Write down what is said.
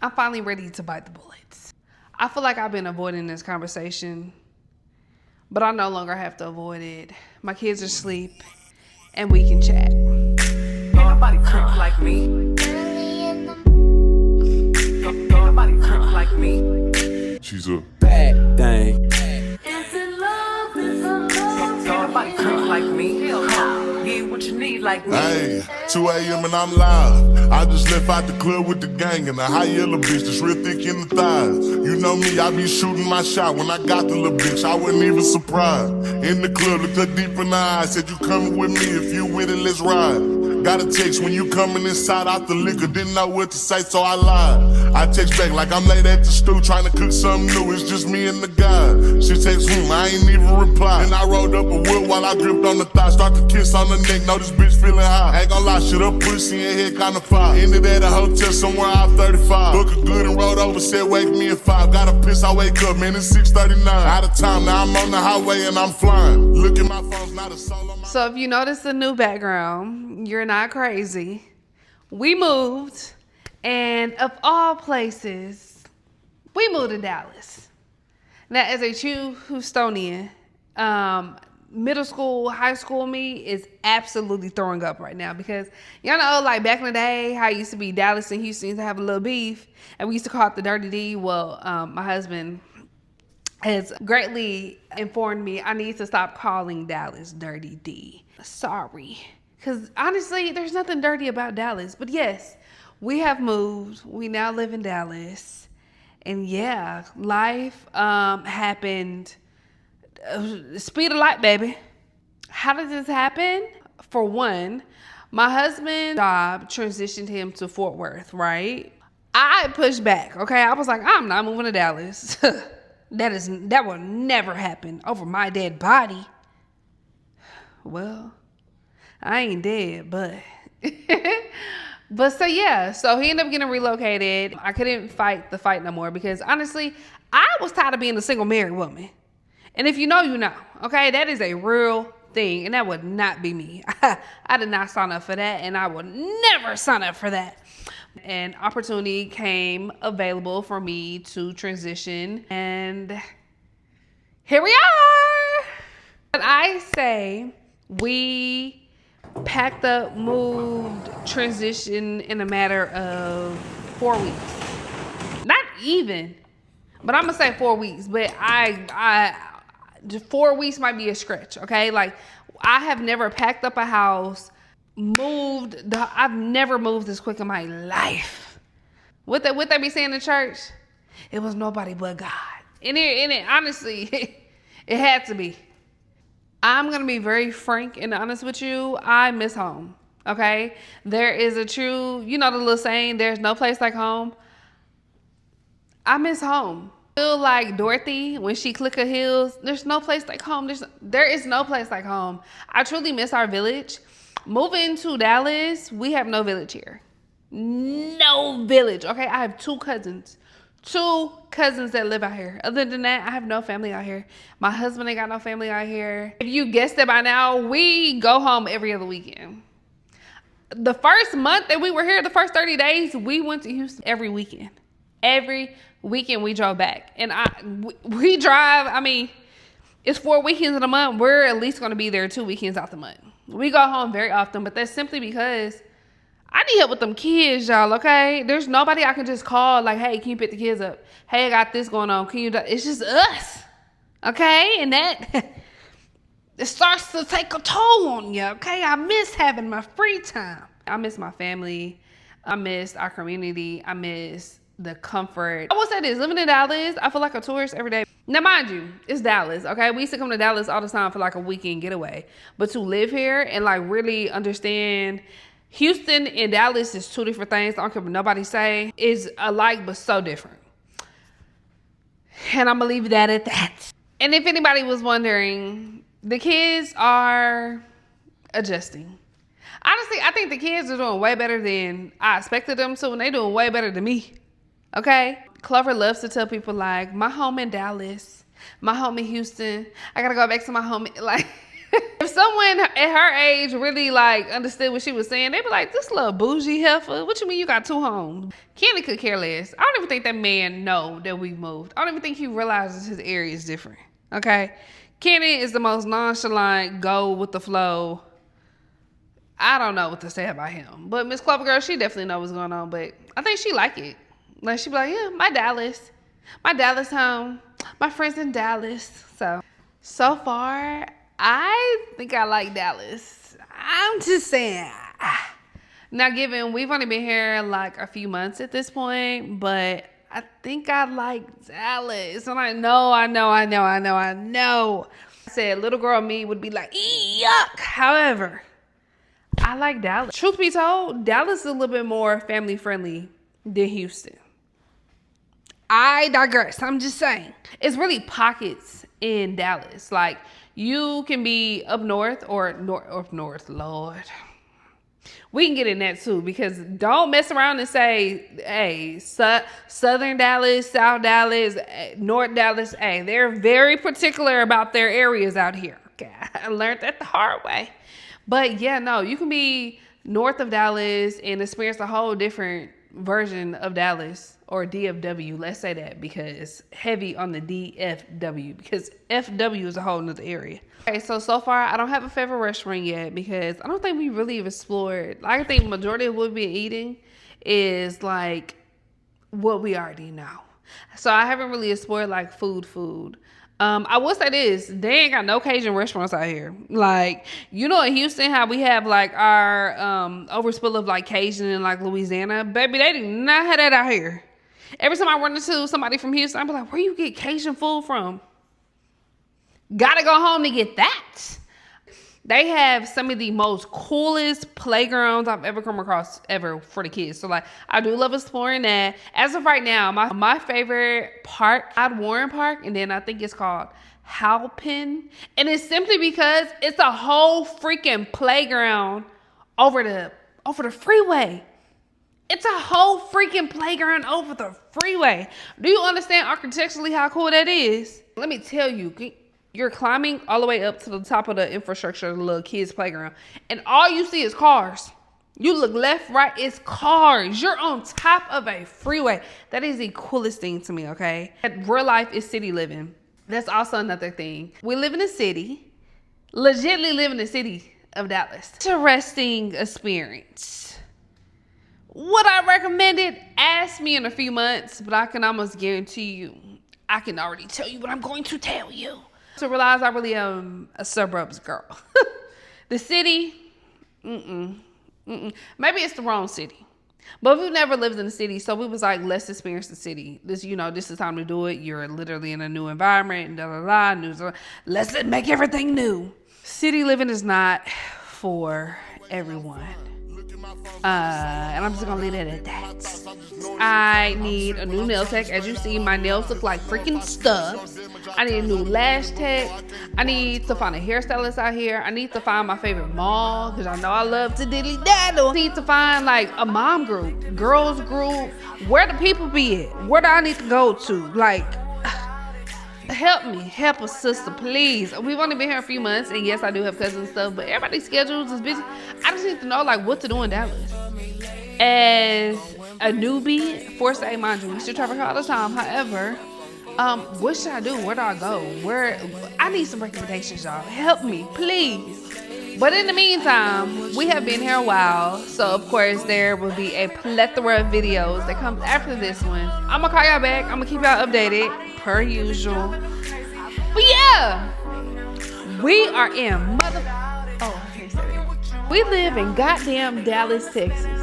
I'm finally ready to bite the bullets. I feel like I've been avoiding this conversation, but I no longer have to avoid it. My kids are asleep, and we can chat. Ain't nobody crunk like me. Ain't nobody crunk like me. She's a bad thing. Is it love? Is it love? Ain't nobody crunk like me. Get what you need like me. Hey, 2 a.m. and I'm live. I just left out the club with the gang and a high yellow bitch that's real thick in the thighs. You know me, I be shooting my shot. When I got the little bitch, I wasn't even surprised. In the club, looked her deep in the eyes. Said, you coming with me? If you with it, let's ride. Got a text when you coming inside out the liquor. Didn't know what to say, so I lied. I text back like I'm late at the stew trying to cook something new. It's just me and the guy. She text I ain't even reply. Then I rolled up a wood while I gripped on the thigh. Start to kiss on the neck, know this bitch feeling high. Ain't gon' lie, shit up pussy and head kinda fire. Ended at a hotel somewhere out 35. Book a good and rolled over, said wake me at 5. Gotta piss, I wake up, man, it's 6:39. Out of time, now I'm on the highway and I'm flying. Look at my phone's not a soul on my... So if you notice the new background, you're not crazy. We moved, and of all places, we moved to Dallas. Now, as a true Houstonian, middle school, high school me is absolutely throwing up right now because y'all know, like back in the day, how it used to be Dallas and Houston used to have a little beef, and we used to call it the Dirty D. Well, my husband has greatly informed me I need to stop calling Dallas Dirty D. Sorry. Because honestly, there's nothing dirty about Dallas. But yes, we have moved. We now live in Dallas. And yeah, life happened. Speed of light, baby. How did this happen? For one, my husband's job transitioned him to Fort Worth, right? I pushed back, okay? I was like, I'm not moving to Dallas. That will never happen over my dead body. Well, I ain't dead, but so yeah, so he ended up getting relocated. I couldn't fight the fight no more because honestly, I was tired of being a single married woman. And if you know, you know, okay? That is a real thing, and that would not be me. I did not sign up for that, and I would never sign up for that. An opportunity came available for me to transition, and here we are. But I say we packed up, moved, transitioned in a matter of 4 weeks. Not even, but I'm gonna say 4 weeks. But 4 weeks might be a stretch, okay? Like, I have never packed up a house, I've never moved this quick in my life. What they be saying in church? It was nobody but God. And it honestly, it had to be. I'm gonna be very frank and honest with you. I miss home, okay? There is a true, you know the little saying, there's no place like home. I miss home. I feel like Dorothy when she click her heels. There's no place like home. There is no place like home. I truly miss our village. Moving to Dallas, we have no village here. No village, okay? I have two cousins that live out here. Other than that, I have no family out here. My husband ain't got no family out here. If you guessed it by now, we go home every other weekend. The first month that we were here, the first 30 days, we went to Houston every weekend. Every weekend we drove back. And we drive, I mean, it's 4 weekends in a month. We're at least gonna be there 2 weekends out the month. We go home very often, but that's simply because I need help with them kids, y'all, okay? There's nobody I can just call like, hey, can you pick the kids up? Hey, I got this going on. Can you do? It's just us, okay? And that, it starts to take a toll on you, okay? I miss having my free time. I miss my family. I miss our community. I miss the comfort. I will say this, living in Dallas, I feel like a tourist every day. Now, mind you, it's Dallas, okay? We used to come to Dallas all the time for like a weekend getaway. But to live here and like really understand Houston and Dallas is two different things. I don't care what nobody say. It's alike, but so different. And I'm gonna leave that at that. And if anybody was wondering, the kids are adjusting. Honestly, I think the kids are doing way better than I expected them to, and they're doing way better than me. Okay? Clover loves to tell people like, my home in Dallas, my home in Houston. I gotta go back to my home. Like, If someone at her age really like understood what she was saying, they'd be like, this little bougie heifer, what you mean you got 2 homes? Kenny could care less. I don't even think that man know that we moved. I don't even think he realizes his area is different, okay? Kenny is the most nonchalant, go with the flow. I don't know what to say about him. But Miss Clover Girl, she definitely know what's going on, but I think she like it. Like, she be like, yeah, my Dallas home, my friends in Dallas. So far, I think I like Dallas. I'm just saying. Now, given we've only been here like a few months at this point, but I think I like Dallas. And I know. I said little girl me would be like, yuck. However, I like Dallas. Truth be told, Dallas is a little bit more family friendly than Houston. I digress. I'm just saying. It's really pockets in Dallas. Like, you can be up north or north, Lord. We can get in that too, because don't mess around and say, hey, Southern Dallas, South Dallas, North Dallas. Hey, they're very particular about their areas out here. Okay, I learned that the hard way. But yeah, no, you can be north of Dallas and experience a whole different version of Dallas, or DFW, let's say that, because heavy on the DFW, because FW is a whole nother area. Okay, so far I don't have a favorite restaurant yet, because I don't think we really have explored. I think majority of what we've been eating is like what we already know. So I haven't really explored like food. I will say this, they ain't got no Cajun restaurants out here. Like, you know, in Houston, how we have like our overspill of like Cajun in like Louisiana, baby, they do not have that out here. Every time I run into somebody from Houston, I'm like, where you get Cajun food from? Gotta go home to get that. They have some of the most coolest playgrounds I've ever come across ever for the kids. So like, I do love exploring that. As of right now, my favorite park, Warren Park, and then I think it's called Halpin. And it's simply because it's a whole freaking playground over the freeway. It's a whole freaking playground over the freeway. Do you understand architecturally how cool that is? Let me tell you, you're climbing all the way up to the top of the infrastructure of the little kids' playground, and all you see is cars. You look left, right, it's cars. You're on top of a freeway. That is the coolest thing to me, okay? Real life is city living. That's also another thing. We live in a city, legitimately live in the city of Dallas. Interesting experience. Would I recommend it? Ask me in a few months, but I can almost guarantee you, I can already tell you what I'm going to tell you. To realize I really am a suburbs girl. The city, maybe it's the wrong city. But we've never lived in the city, so we was like, let's experience the city. This is time to do it. You're literally in a new environment, let's make everything new. City living is not for everyone. And I'm just gonna leave it at that. I need a new nail tech. As you see, my nails look like freaking stubs. I need a new lash tech. I need to find a hairstylist out here. I need to find my favorite mall, because I know I love to diddly daddle. I need to find like a mom group, girls group. Where the people be at? Where do I need to go to? Like, help a sister, please. We've only been here a few months, and yes, I do have cousins and stuff, but everybody's schedules is busy. I just need to know like what to do in Dallas. As a newbie, forced to mind you, we should travel here all the time. However, what should I do? Where do I go? I need some recommendations, y'all. Help me, please. But in the meantime, we have been here a while, so of course there will be a plethora of videos that comes after this one. I'm gonna call y'all back. I'm gonna keep y'all updated per usual. But yeah, we are in we live in goddamn Dallas, Texas.